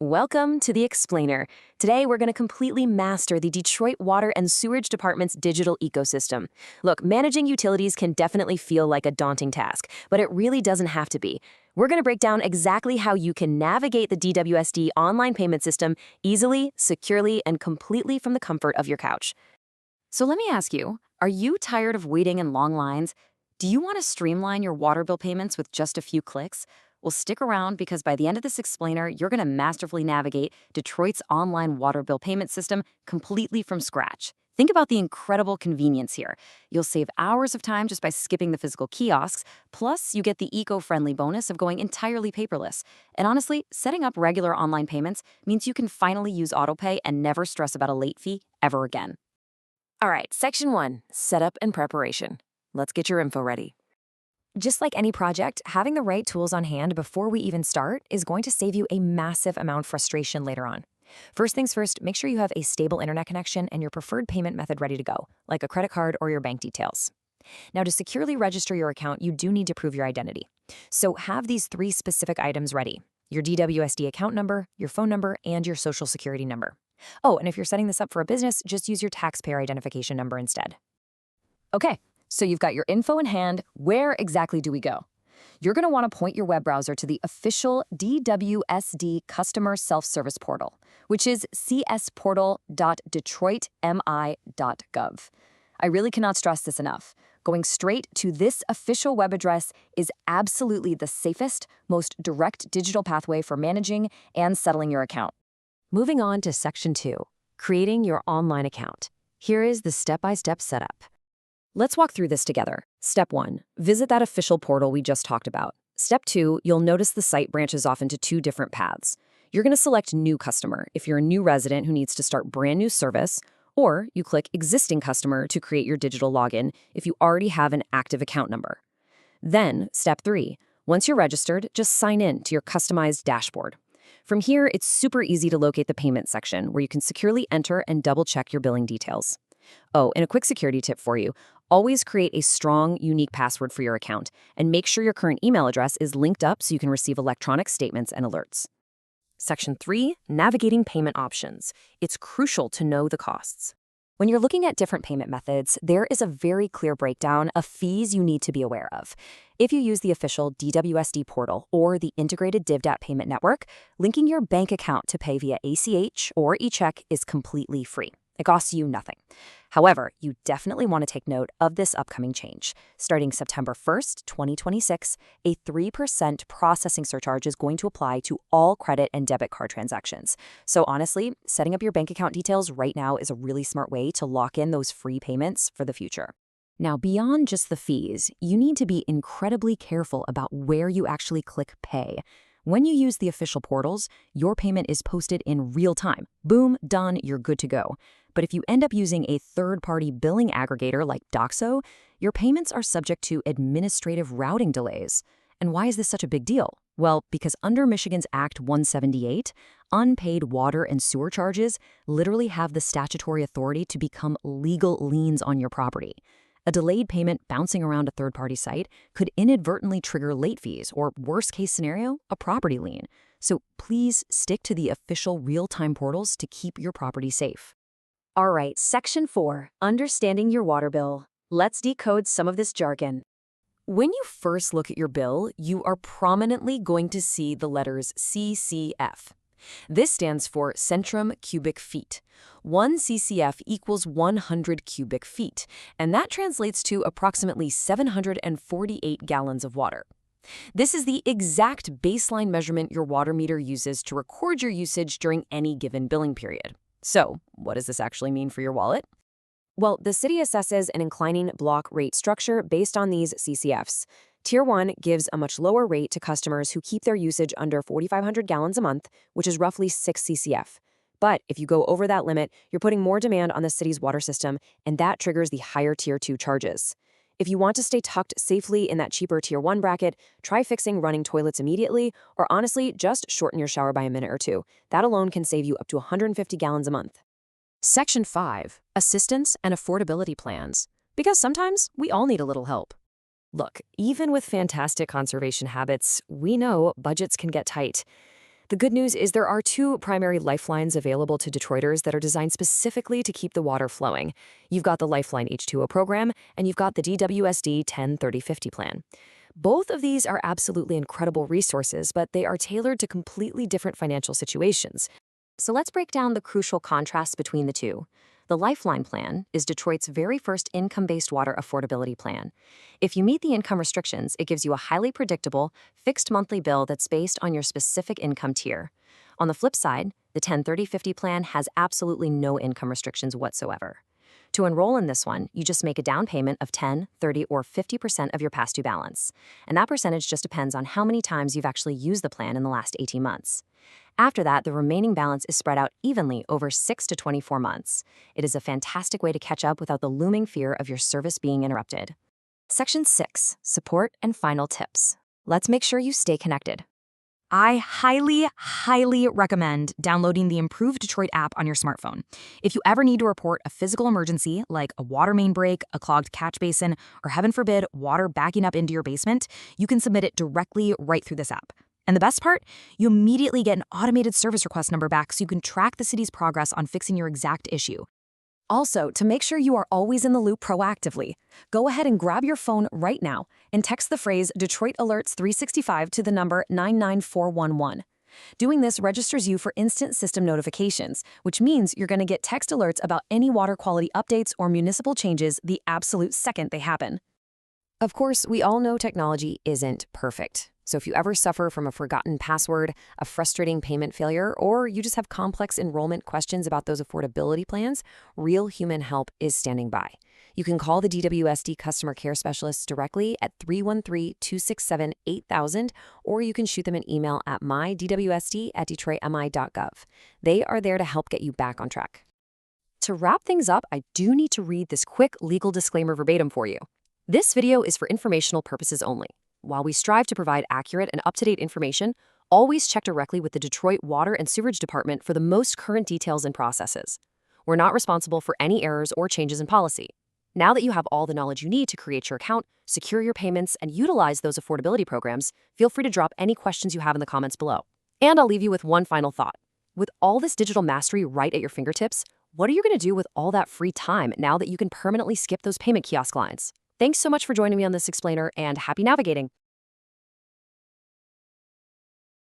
Welcome to The Explainer. Today, we're going to completely master the Detroit Water and Sewerage Department's digital ecosystem. Look, managing utilities can definitely feel like a daunting task, but it really doesn't have to be. We're going to break down exactly how you can navigate the DWSD online payment system easily, securely, and completely from the comfort of your couch. So let me ask you, are you tired of waiting in long lines? Do you want to streamline your water bill payments with just a few clicks? Well, stick around because by the end of this explainer, you're going to masterfully navigate Detroit's online water bill payment system completely from scratch. Think about the incredible convenience here. You'll save hours of time just by skipping the physical kiosks, plus you get the eco-friendly bonus of going entirely paperless. And honestly, setting up regular online payments means you can finally use autopay and never stress about a late fee ever again. All right, Section 1, Setup and Preparation. Let's get your info ready. Just like any project, having the right tools on hand before we even start is going to save you a massive amount of frustration later on. First things first, make sure you have a stable internet connection and your preferred payment method ready to go, like a credit card or your bank details. Now, to securely register your account, you do need to prove your identity. So have these 3 specific items ready: your DWSD account number, your phone number, and your social security number. Oh, and if you're setting this up for a business, just use your taxpayer identification number instead. Okay. So you've got your info in hand. Where exactly do we go? You're going to want to point your web browser to the official DWSD Customer Self-Service Portal, which is csportal.detroitmi.gov. I really cannot stress this enough. Going straight to this official web address is absolutely the safest, most direct digital pathway for managing and settling your account. Moving on to Section 2, creating your online account. Here is the step-by-step setup. Let's walk through this together. Step 1, visit that official portal we just talked about. Step 2, you'll notice the site branches off into 2 different paths. You're going to select New Customer if you're a new resident who needs to start brand new service, or you click Existing Customer to create your digital login if you already have an active account number. Then, Step 3, once you're registered, just sign in to your customized dashboard. From here, it's super easy to locate the payment section where you can securely enter and double-check your billing details. Oh, and a quick security tip for you. Always create a strong, unique password for your account, and make sure your current email address is linked up so you can receive electronic statements and alerts. Section 3, navigating payment options. It's crucial to know the costs. When you're looking at different payment methods, there is a very clear breakdown of fees you need to be aware of. If you use the official DWSD portal or the integrated DivDat payment network, linking your bank account to pay via ACH or eCheck is completely free. It costs you nothing. However, you definitely want to take note of this upcoming change. Starting September 1st, 2026, a 3% processing surcharge is going to apply to all credit and debit card transactions. So honestly, setting up your bank account details right now is a really smart way to lock in those free payments for the future. Now, beyond just the fees, you need to be incredibly careful about where you actually click pay. When you use the official portals, your payment is posted in real time. Boom, done, you're good to go. But if you end up using a third-party billing aggregator like Doxo, your payments are subject to administrative routing delays. And why is this such a big deal? Well, because under Michigan's Act 178, unpaid water and sewer charges literally have the statutory authority to become legal liens on your property. A delayed payment bouncing around a third-party site could inadvertently trigger late fees or, worst-case scenario, a property lien. So please stick to the official real-time portals to keep your property safe. All right, Section 4, Understanding your water bill. Let's decode some of this jargon. When you first look at your bill, you are prominently going to see the letters CCF. This stands for Centrum Cubic Feet. 1 CCF equals 100 cubic feet, and that translates to approximately 748 gallons of water. This is the exact baseline measurement your water meter uses to record your usage during any given billing period. So, what does this actually mean for your wallet? Well, the city assesses an inclining block rate structure based on these CCFs. Tier 1 gives a much lower rate to customers who keep their usage under 4,500 gallons a month, which is roughly 6 CCF. But if you go over that limit, you're putting more demand on the city's water system, and that triggers the higher Tier 2 charges. If you want to stay tucked safely in that cheaper Tier 1 bracket, try fixing running toilets immediately, or honestly, just shorten your shower by a minute or 2. That alone can save you up to 150 gallons a month. Section 5, Assistance and Affordability Plans. Because sometimes we all need a little help. Look, even with fantastic conservation habits, we know budgets can get tight. The The good news is there are two primary lifelines available to Detroiters that are designed specifically to keep the water flowing. You've got the Lifeline H2O program, and you've got the DWSD 10-30-50 plan. Both of these are absolutely incredible resources, but they are tailored to completely different financial situations. So let's break down the crucial contrasts between the two. The Lifeline plan is Detroit's very first income-based water affordability plan. If you meet the income restrictions, it gives you a highly predictable, fixed monthly bill that's based on your specific income tier. On the flip side, the 10-30-50 plan has absolutely no income restrictions whatsoever. To enroll in this one, you just make a down payment of 10, 30, or 50% of your past due balance. And that percentage just depends on how many times you've actually used the plan in the last 18 months. After that, the remaining balance is spread out evenly over 6 to 24 months. It is a fantastic way to catch up without the looming fear of your service being interrupted. Section 6, Support and Final Tips. Let's make sure you stay connected. I highly recommend downloading the Improved Detroit app on your smartphone. If you ever need to report a physical emergency like a water main break, a clogged catch basin, or heaven forbid, water backing up into your basement, you can submit it directly right through this app. And the best part? You immediately get an automated service request number back so you can track the city's progress on fixing your exact issue. Also, to make sure you are always in the loop proactively, go ahead and grab your phone right now and text the phrase Detroit Alerts 365 to the number 99411. Doing this registers you for instant system notifications, which means you're going to get text alerts about any water quality updates or municipal changes the absolute second they happen. Of course, we all know technology isn't perfect. So if you ever suffer from a forgotten password, a frustrating payment failure, or you just have complex enrollment questions about those affordability plans, real human help is standing by. You can call the DWSD customer care specialists directly at 313-267-8000, or you can shoot them an email at mydwsd@detroitmi.gov. They are there to help get you back on track. To wrap things up, I do need to read this quick legal disclaimer verbatim for you. This video is for informational purposes only. While we strive to provide accurate and up-to-date information, always check directly with the Detroit Water and Sewerage Department for the most current details and processes. We're not responsible for any errors or changes in policy. Now that you have all the knowledge you need to create your account, secure your payments, and utilize those affordability programs, feel free to drop any questions you have in the comments below. And I'll leave you with one final thought. With all this digital mastery right at your fingertips, what are you going to do with all that free time now that you can permanently skip those payment kiosk lines? Thanks so much for joining me on this explainer, and happy navigating.